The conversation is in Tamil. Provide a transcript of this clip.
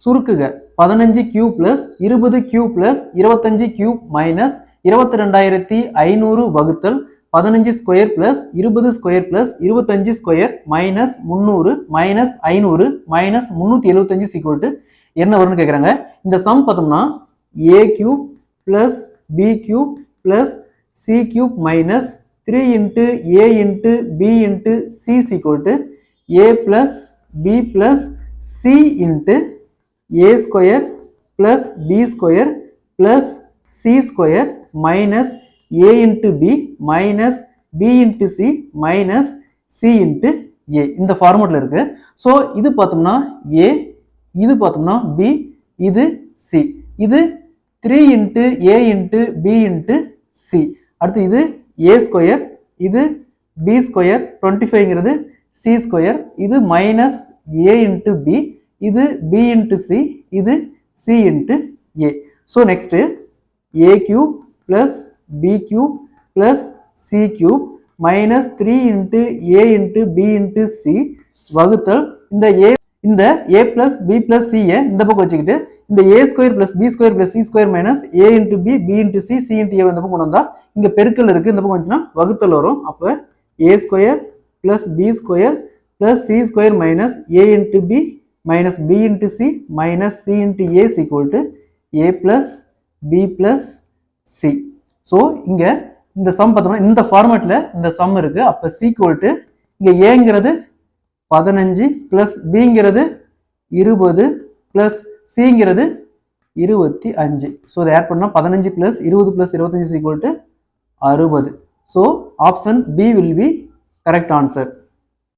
சுருக்குக 15 cube plus 20 cube plus 25 cube minus 22,500 வகுத்தல் 15 square plus 20 square plus 25 square minus 300 minus 500 minus 375 equal to என்ன வரும்னு கேட்குறாங்க. இந்த சம் பார்த்தோம்னா A cube plus B cube plus C cube minus 3 into A into B into C equal to A plus B plus C into A square plus B square plus C square minus A into B minus B into C minus C into A இந்த ஃபார்மேட்டில் இருக்கு. ஸோ இது பார்த்தோம்னா ஏ, இது பார்த்தோம்னா பி, இது சி, இது 3 into A into B into C. அடுத்து இது ஏ ஸ்கொயர், இது பி ஸ்கொயர் 25ங்கிறது சி ஸ்கொயர், இது மைனஸ் ஏ இன்ட்டு பி, இது பி இன்ட்டு சி, இது C into A. So next A cube plus B cube plus C cube minus 3 into A into B into C வகுத்தல் இந்த ஏ பிளஸ் பி பிளஸ் சியை இந்த பக்கம் வச்சுக்கிட்டு இந்த A square plus B square plus C square minus A into B, B into C, C into A இந்த பக்கம் கொண்டு வந்தா இங்கே பெருக்கல் இருக்குது, இந்த பக்கம் வந்துச்சுன்னா வகுத்தல் வரும். அப்போ A square plus B square plus C square minus A into B minus B into C minus C into A equal to A plus B plus C. So இங்கே இந்த சம் பார்த்தோம்னா இந்த ஃபார்மேட்டில் இந்த சம் இருக்குது. அப்போ சி ஈக்குவல் டு இங்கே ஏங்கிறது 15 பிளஸ் பிங்கிறது 20 பிளஸ் சிங்கிறது 25. ஸோ இதை ஆட் பண்ணால் 15 plus 20 plus 25 equal to 60. So option B will be correct answer.